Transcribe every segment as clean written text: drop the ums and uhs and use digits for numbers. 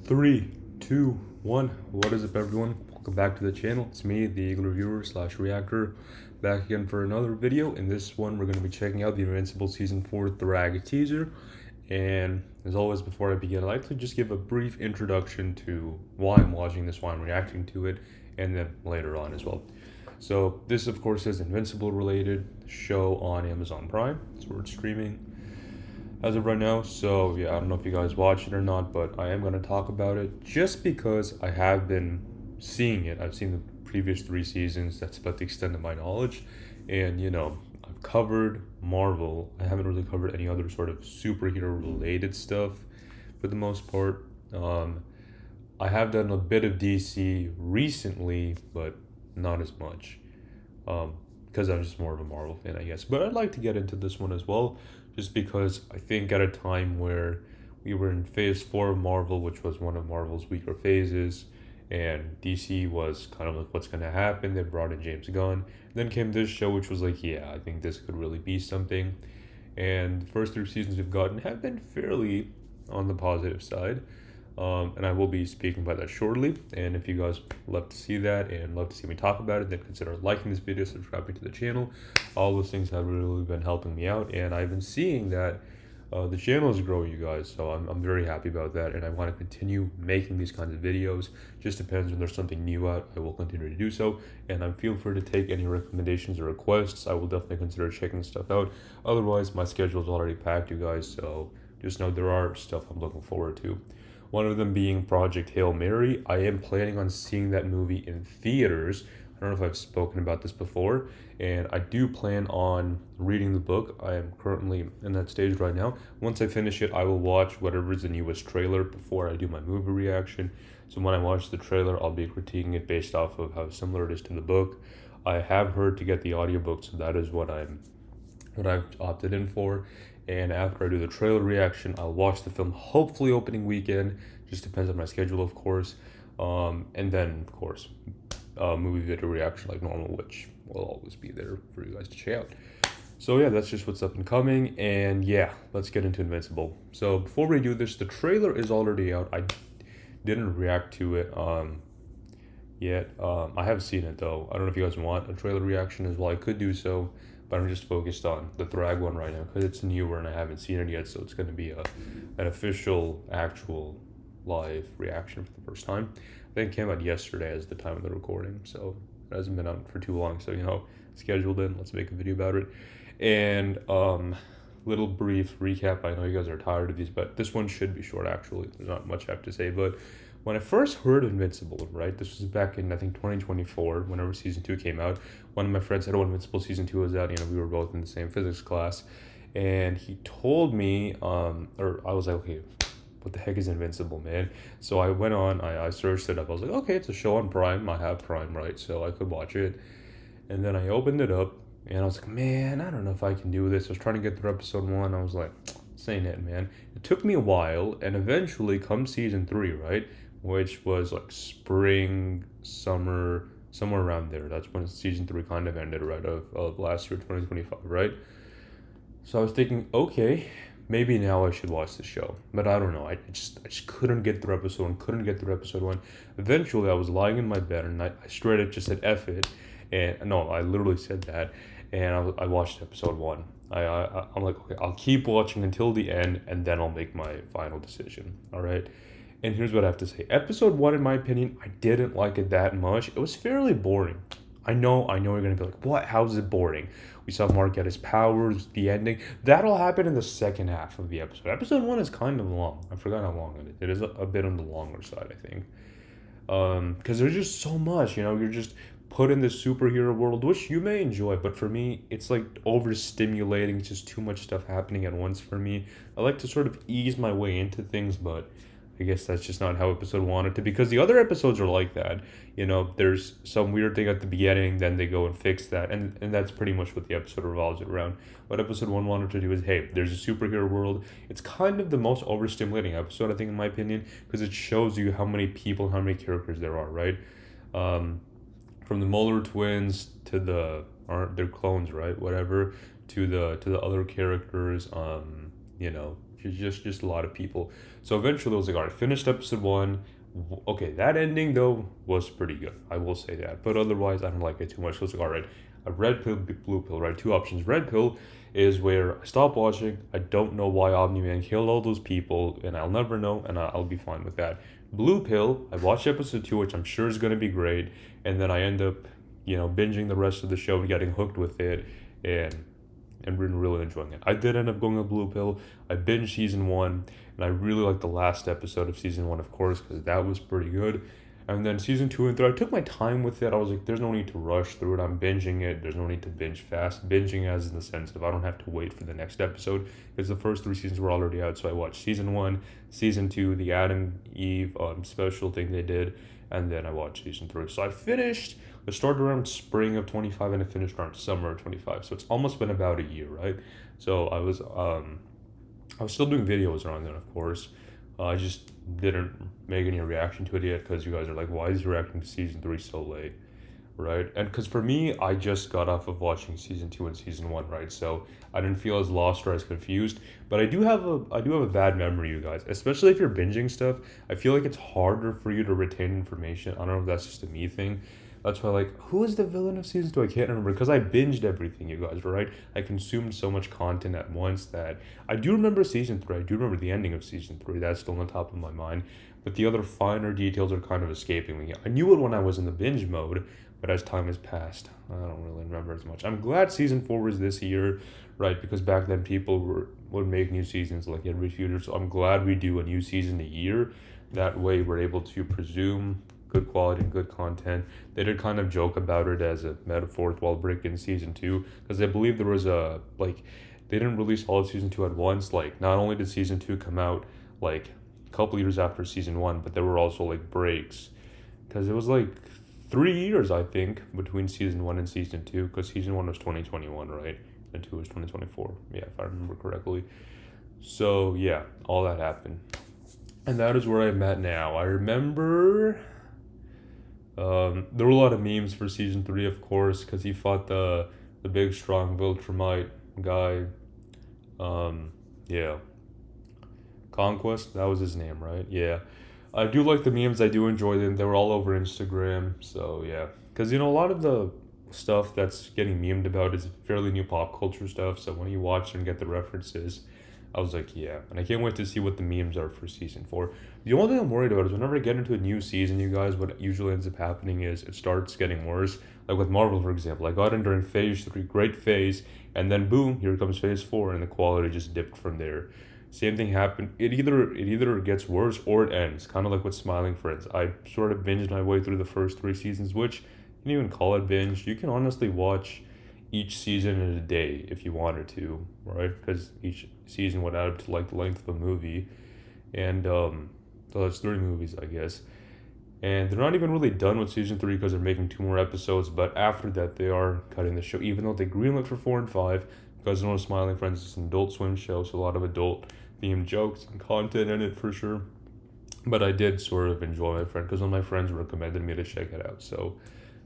Three, two, one. What is up, everyone? Welcome back to the channel. It's me, the Eagle Reviewer / Reactor, back again for another video. In this one, we're going to be checking out the Invincible Season 4 Thragg teaser. And as always, before I begin, I'd like to just give a brief introduction to why I'm watching this, why I'm reacting to it, and then later on as well. So this, of course, is Invincible related show on Amazon Prime. That's where it's streaming as of right now. So yeah, I don't know if you guys watch it or not, but I am going to talk about it just because I have been seeing it. I've seen the previous 3 seasons. That's about the extent of my knowledge. And I've covered Marvel. I haven't really covered any other sort of superhero related stuff for the most part. I have done a bit of DC recently, but not as much. Because I'm just more of a Marvel fan, I guess. But I'd like to get into this one as well, just because I think at a time where we were in phase 4 of Marvel, which was one of Marvel's weaker phases, and DC was kind of like, what's going to happen? They brought in James Gunn. Then came this show, which was like, yeah, I think this could really be something. And the first 3 seasons we've gotten have been fairly on the positive side. And I will be speaking about that shortly. And if you guys love to see that and love to see me talk about it, then consider liking this video, subscribing to the channel. All those things have really been helping me out. And I've been seeing that the channel is growing, you guys. So I'm very happy about that. And I want to continue making these kinds of videos. Just depends when there's something new out, I will continue to do so. And I'm feel free to take any recommendations or requests. I will definitely consider checking stuff out. Otherwise, my schedule is already packed, you guys. So just know there are stuff I'm looking forward to. One of them being Project Hail Mary. I am planning on seeing that movie in theaters. I don't know if I've spoken about this before. And I do plan on reading the book. I am currently in that stage right now. Once I finish it, I will watch whatever is the newest trailer before I do my movie reaction. So when I watch the trailer, I'll be critiquing it based off of how similar it is to the book. I have heard to get the audiobook, so that is what I've opted in for. And after I do the trailer reaction, I'll watch the film, hopefully opening weekend. Just depends on my schedule, of course. And then, of course, movie video reaction like normal, which will always be there for you guys to check out. So yeah, that's just what's up and coming. And yeah, let's get into Invincible. So before we do this, the trailer is already out. I didn't react to it yet. I have seen it, though. I don't know if you guys want a trailer reaction as well. I could do so, but I'm just focused on the Thragg one right now because it's newer and I haven't seen it yet, so it's going to be an official, actual live reaction for the first time. I think it came out yesterday as the time of the recording, so it hasn't been out for too long. So, scheduled in, let's make a video about it. And little brief recap. I know you guys are tired of these, but this one should be short, actually. There's not much I have to say, but when I first heard Invincible, right, this was back in, I think, 2024, whenever Season 2 came out. One of my friends said, oh, Invincible Season 2 was out. We were both in the same physics class. And he told me, or I was like, okay, what the heck is Invincible, man? So I went on, I searched it up. I was like, okay, it's a show on Prime. I have Prime, right? So I could watch it. And then I opened it up, and I was like, man, I don't know if I can do this. I was trying to get through episode 1. I was like, this ain't it, man. It took me a while, and eventually, come Season 3, right? Which was like spring, summer, somewhere around there. That's when Season 3 kind of ended, right, of last year, 2025, right? So I was thinking, okay, maybe now I should watch the show. But I don't know. I just couldn't get through episode 1. Eventually, I was lying in my bed, and I straight up just said, F it. And no, I literally said that. And I watched episode 1. I'm like, okay, I'll keep watching until the end, and then I'll make my final decision, all right? And here's what I have to say. Episode 1, in my opinion, I didn't like it that much. It was fairly boring. I know you're going to be like, what? How is it boring? We saw Mark get his powers, the ending. That'll happen in the second half of the episode. Episode 1 is kind of long. I forgot how long it is. It is a bit on the longer side, I think. Because there's just so much, you're just put in this superhero world, which you may enjoy, but for me, it's like overstimulating. It's just too much stuff happening at once for me. I like to sort of ease my way into things, but I guess that's just not how episode 1 wanted to, because the other episodes are like that. There's some weird thing at the beginning, then they go and fix that, and that's pretty much what the episode revolves around. What episode 1 wanted to do is, hey, there's a superhero world. It's kind of the most overstimulating episode, I think, in my opinion, because it shows you how many people, how many characters there are, right? From the Muller twins to they're clones, right? Whatever, to the other characters, just a lot of people. So eventually I was like, all right, finished episode one. Okay, that ending though was pretty good. I will say that. But otherwise, I don't like it too much. So it's like, all right, a red pill, blue pill, right? Two options. Red pill is where I stop watching. I don't know why Omni Man killed all those people, and I'll never know, and I'll be fine with that. Blue pill, I watched episode two, which I'm sure is going to be great, and then I end up, binging the rest of the show and getting hooked with it, and really enjoying it. I did end up going with blue pill. I binged season one, and I really liked the last episode of season one, of course, because that was pretty good. And then season two and three, I took my time with it. I was like, there's no need to rush through it. I'm binging it. There's no need to binge fast. Binging as in the sense of I don't have to wait for the next episode because the first three seasons were already out. So I watched season one, season two, the Adam Eve special thing they did, and then I watched season three. So I finished. I started around spring of 25 and I finished around summer of 25. So it's almost been about a year, right? So I was still doing videos around then, of course. I just didn't make any reaction to it yet because you guys are like, why is he reacting to season three so late, right? And because for me, I just got off of watching season two and season one, right? So I didn't feel as lost or as confused. But I do have a bad memory, you guys. Especially if you're binging stuff, I feel like it's harder for you to retain information. I don't know if that's just a me thing. That's why, like, who is the villain of season two? I can't remember because I binged everything, you guys, right? I consumed so much content at once that I do remember season three. I do remember the ending of season three. That's still on the top of my mind. But the other finer details are kind of escaping me. I knew it when I was in the binge mode, but as time has passed, I don't really remember as much. I'm glad season four was this year, right? Because back then people would make new seasons like every few years. So I'm glad we do a new season a year. That way we're able to presume good quality and good content. They did kind of joke about it as a metaphor while breaking season two because I believe there was they didn't release all of season two at once. Like not only did season two come out like a couple years after season one, but there were also like breaks because it was like 3 years I think between season one and season two because season one was 2021, right? And two was 2024. Yeah, if I remember correctly. So yeah, all that happened. And that is where I'm at now. I remember there were a lot of memes for season three, of course, because he fought the big strong Viltrumite guy. Yeah, Conquest. That was his name, right? Yeah, I do like the memes. I do enjoy them. They were all over Instagram. So yeah, because a lot of the stuff that's getting memed about is fairly new pop culture stuff. So when you watch and get the references, I was like, yeah. And I can't wait to see what the memes are for season four. The only thing I'm worried about is whenever I get into a new season, you guys, what usually ends up happening is it starts getting worse. Like with Marvel, for example, I got in during phase three, great phase, and then boom, here comes phase four, and the quality just dipped from there. Same thing happened. It either gets worse or it ends. Kind of like with Smiling Friends. I sort of binged my way through the first three seasons, which you can even call it binge. You can honestly watch each season in a day if you wanted to, right? Because each season would add up to like the length of a movie, and so that's 3 movies, I guess. And they're not even really done with season three because they're making 2 more episodes. But after that, they are cutting the show, even though they greenlit for 4 and 5. Because Smiling Friends is an Adult Swim show, so a lot of adult themed jokes and content in it for sure. But I did sort of enjoy my friend because one of my friends recommended me to check it out. So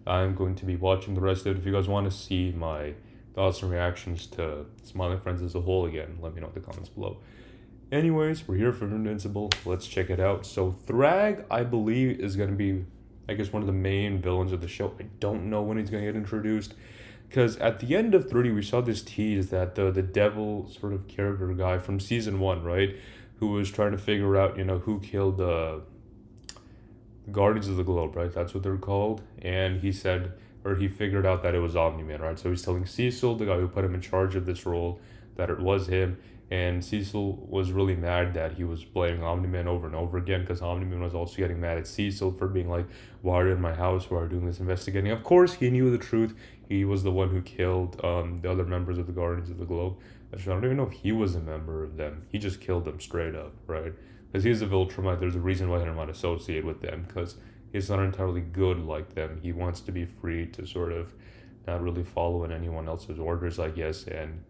I'm going to be watching the rest of it. If you guys want to see my thoughts and reactions to Smiling Friends as a whole again, let me know in the comments below. Anyways, we're here for Invincible. Let's check it out. So Thragg, I believe, is going to be, I guess, one of the main villains of the show. I don't know when he's going to get introduced. Because at the end of 30, we saw this tease that the devil sort of character guy from season 1, right? Who was trying to figure out, who killed the Guardians of the Globe, right? That's what they're called. And he said, or he figured out that it was Omni-Man, right? So he's telling Cecil, the guy who put him in charge of this role, that it was him. And Cecil was really mad that he was blaming Omni-Man over and over again because Omni-Man was also getting mad at Cecil for being like, why are you in my house? Why are you doing this investigating? Of course, he knew the truth. He was the one who killed the other members of the Guardians of the Globe. Actually, I don't even know if he was a member of them. He just killed them straight up, right? Because he's a Viltrumite. There's a reason why he didn't want to associate with them because he's not entirely good like them. He wants to be free to sort of not really follow in anyone else's orders, I guess, and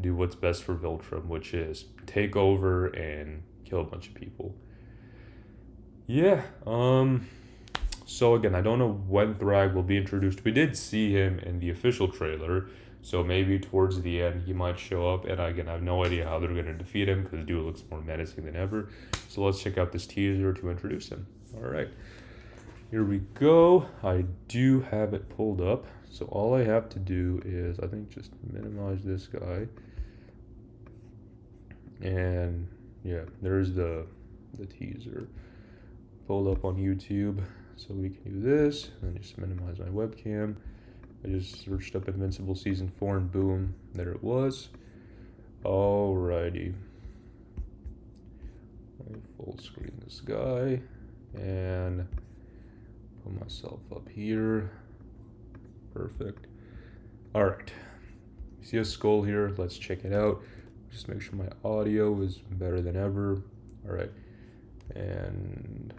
do what's best for Viltrum, which is take over and kill a bunch of people. Yeah, so again, I don't know when Thragg will be introduced. We did see him in the official trailer, So maybe towards the end he might show up, and again, I have no idea how they're going to defeat him because the dude looks more menacing than ever. So let's check out this teaser to introduce him. All right, here we go. I do have it pulled up, so all I have to do is, I think, just minimize this guy. And yeah, there's the teaser pulled up on YouTube. So we can do this and just minimize my webcam. I just searched up Invincible Season 4 and boom, there it was. Alrighty. Let me full screen this guy and put myself up here. Perfect. Alright. See a skull here? Let's check it out. Just make sure my audio is better than ever. Alright. And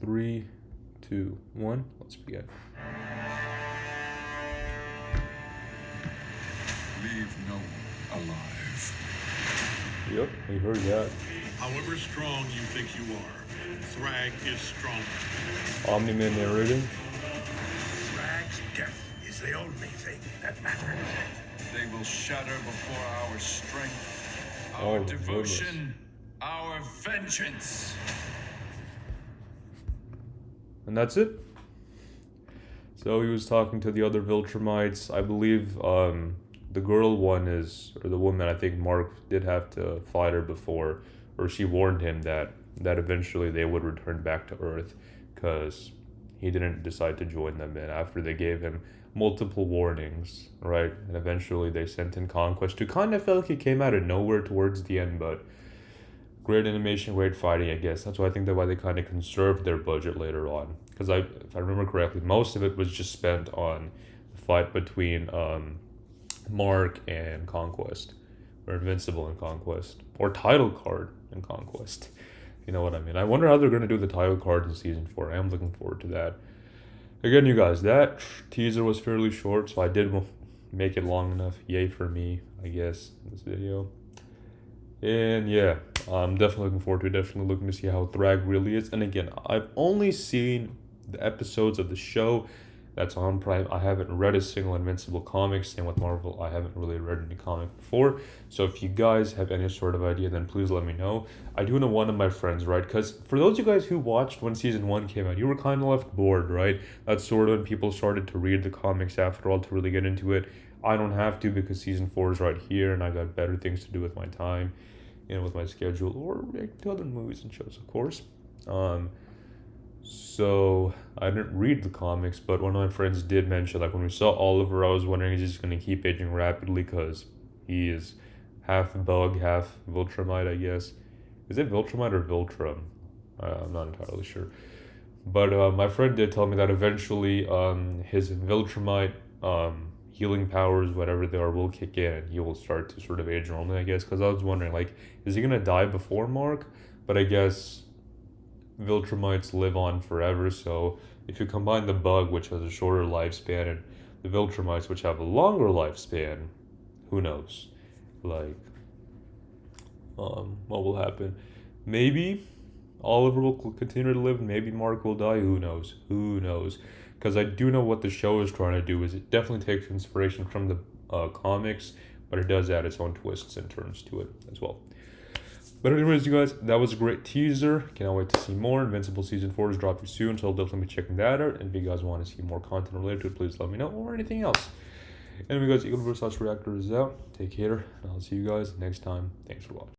3, 2, 1. Let's begin. Leave no one alive. Yep, we heard that. However strong you think you are, Thragg is stronger. Omni-Man narrating. Thragg's death is the only thing that matters. They will shatter before our strength, Oh, our my devotion, our vengeance. And that's it. So he was talking to the other Viltrumites. I believe the girl one is, or the woman, I think Mark did have to fight her before, or she warned him that eventually they would return back to Earth because he didn't decide to join them in after they gave him multiple warnings, right? And eventually they sent in Conquest, who kind of felt like he came out of nowhere towards the end, but great animation, great fighting, I guess. That's why I think that's why they kind of conserved their budget later on. Because if I remember correctly, most of it was just spent on the fight between Mark and Conquest, or Invincible and Conquest, or Title Card and Conquest. You know what I mean? I wonder how they're going to do the title card in Season 4. I am looking forward to that. Again, you guys, that teaser was fairly short, so I did make it long enough. Yay for me, I guess, in this video. And yeah, I'm definitely looking forward to it. Definitely looking to see how Thragg really is. And again, I've only seen the episodes of the show that's on Prime. I haven't read a single Invincible comic. Same with Marvel. I haven't really read any comic before. So if you guys have any sort of idea, then please let me know. I do know one of my friends, right? Because for those of you guys who watched when Season 1 came out, you were kind of left bored, right? That's sort of when people started to read the comics after all to really get into it. I don't have to because Season 4 is right here and I got better things to do with my time, you know, with my schedule, or react to other movies and shows, of course. So I didn't read the comics, but one of my friends did mention, like, when we saw Oliver, I was wondering, is he just going to keep aging rapidly because he is half bug, half Viltrumite, I guess. Is it Viltrumite or Viltrum? I'm not entirely sure. But my friend did tell me that eventually his Viltrumite healing powers, whatever they are, will kick in and he will start to sort of age normally, I guess. Because I was wondering, like, is he going to die before Mark? But I guess Viltrumites live on forever, so if you combine the bug, which has a shorter lifespan, and the Viltrumites, which have a longer lifespan, who knows? Like, what will happen? Maybe Oliver will continue to live, maybe Mark will die, who knows? Who knows? Because I do know what the show is trying to do, is it definitely takes inspiration from the comics, but it does add its own twists and turns to it as well. But anyways, you guys, that was a great teaser. Cannot wait to see more. Invincible Season 4 is dropping soon, so I'll definitely be checking that out. And if you guys want to see more content related to it, please let me know, or anything else. Anyway, guys, Eagleverse/Reactor is out. Take care, and I'll see you guys next time. Thanks for watching.